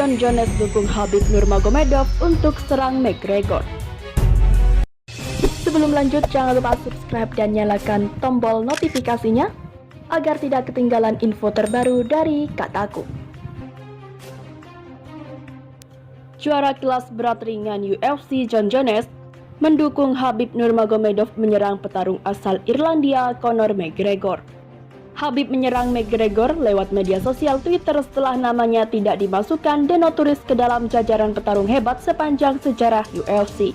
John Jones dukung Khabib Nurmagomedov untuk serang McGregor. Sebelum lanjut, jangan lupa subscribe dan nyalakan tombol notifikasinya agar tidak ketinggalan info terbaru dari Kataku. Juara kelas berat ringan UFC John Jones mendukung Khabib Nurmagomedov menyerang petarung asal Irlandia Conor McGregor. Khabib menyerang McGregor lewat media sosial Twitter setelah namanya tidak dimasukkan dan noturis ke dalam jajaran petarung hebat sepanjang sejarah UFC.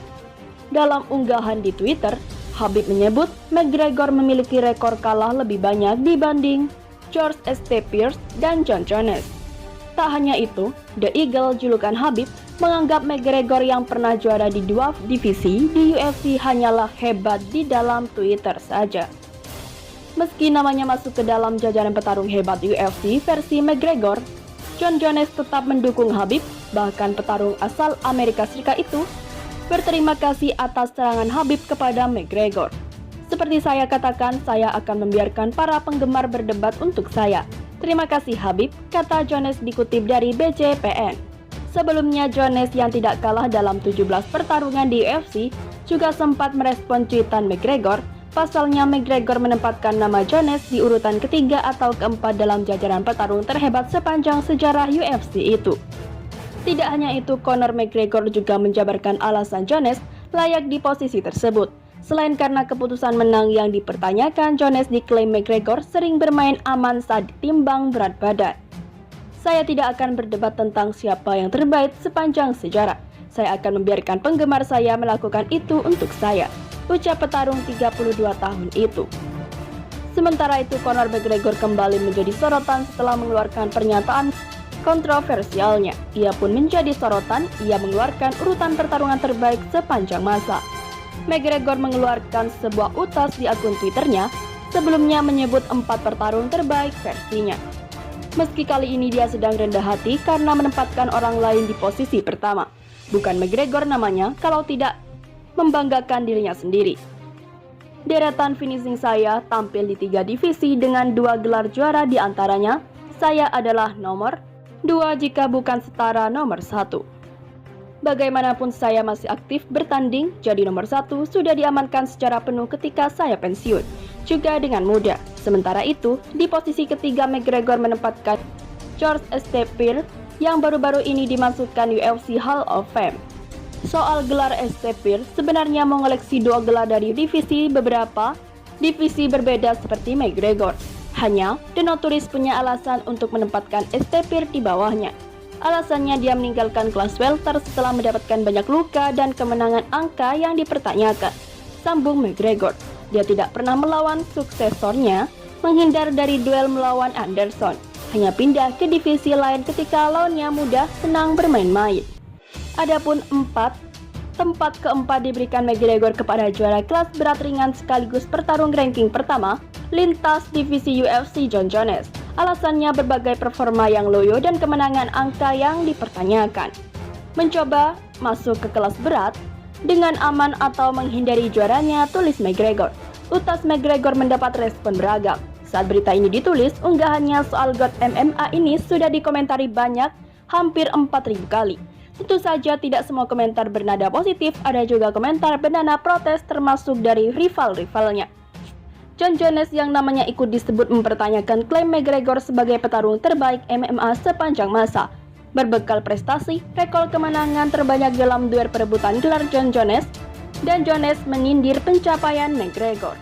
Dalam unggahan di Twitter, Khabib menyebut McGregor memiliki rekor kalah lebih banyak dibanding George St. Pierce dan John Jones. Tak hanya itu, The Eagle, julukan Khabib, menganggap McGregor yang pernah juara di dua divisi di UFC hanyalah hebat di dalam Twitter saja. Meski namanya masuk ke dalam jajaran petarung hebat UFC versi McGregor, John Jones tetap mendukung Khabib, bahkan petarung asal Amerika Serikat itu berterima kasih atas serangan Khabib kepada McGregor. Seperti saya katakan, saya akan membiarkan para penggemar berdebat untuk saya. Terima kasih Khabib, kata Jones dikutip dari BJPN. Sebelumnya Jones yang tidak kalah dalam 17 pertarungan di UFC juga sempat merespon cuitan McGregor. Pasalnya McGregor menempatkan nama Jones di urutan ketiga atau keempat dalam jajaran petarung terhebat sepanjang sejarah UFC itu. Tidak hanya itu, Conor McGregor juga menjabarkan alasan Jones layak di posisi tersebut. Selain karena keputusan menang yang dipertanyakan, Jones diklaim McGregor sering bermain aman saat ditimbang berat badan. Saya tidak akan berdebat tentang siapa yang terbaik sepanjang sejarah. Saya akan membiarkan penggemar saya melakukan itu untuk saya, ucap petarung 32 tahun itu. Sementara itu, Conor McGregor kembali menjadi sorotan setelah mengeluarkan pernyataan kontroversialnya. Ia pun menjadi sorotan, ia mengeluarkan urutan pertarungan terbaik sepanjang masa. McGregor mengeluarkan sebuah utas di akun Twitternya, sebelumnya menyebut 4 pertarung terbaik versinya. Meski kali ini dia sedang rendah hati karena menempatkan orang lain di posisi pertama. Bukan McGregor namanya kalau tidak membanggakan dirinya sendiri. Deretan finishing saya tampil di 3 divisi dengan 2 gelar juara di antaranya. Saya adalah nomor 2 jika bukan setara nomor 1. Bagaimanapun saya masih aktif bertanding, jadi nomor 1 sudah diamankan secara penuh ketika saya pensiun, juga dengan mudah. Sementara itu, di posisi ketiga McGregor menempatkan George St. Pierce yang baru-baru ini dimasukkan UFC Hall of Fame. Soal gelar St. Pierce, sebenarnya mengoleksi 2 gelar dari beberapa divisi berbeda seperti McGregor. Hanya, The Notorious punya alasan untuk menempatkan St. Pierce di bawahnya. Alasannya dia meninggalkan kelas welter setelah mendapatkan banyak luka dan kemenangan angka yang dipertanyakan. Sambung McGregor, dia tidak pernah melawan suksesornya, menghindar dari duel melawan Anderson, hanya pindah ke divisi lain ketika lawannya mudah senang bermain-main. Adapun tempat keempat diberikan McGregor kepada juara kelas berat ringan sekaligus pertarung ranking pertama lintas divisi UFC John Jones. Alasannya berbagai performa yang loyo dan kemenangan angka yang dipertanyakan. Mencoba masuk ke kelas berat dengan aman atau menghindari juaranya, tulis McGregor. Utas McGregor mendapat respon beragam. Saat berita ini ditulis, unggahannya soal God MMA ini sudah dikomentari banyak, hampir 4.000 kali. Tentu saja tidak semua komentar bernada positif, ada juga komentar bernada protes termasuk dari rival-rivalnya. John Jones yang namanya ikut disebut mempertanyakan klaim McGregor sebagai petarung terbaik MMA sepanjang masa. Berbekal prestasi, rekor kemenangan terbanyak dalam duel perebutan gelar John Jones, dan Jones menyindir pencapaian McGregor.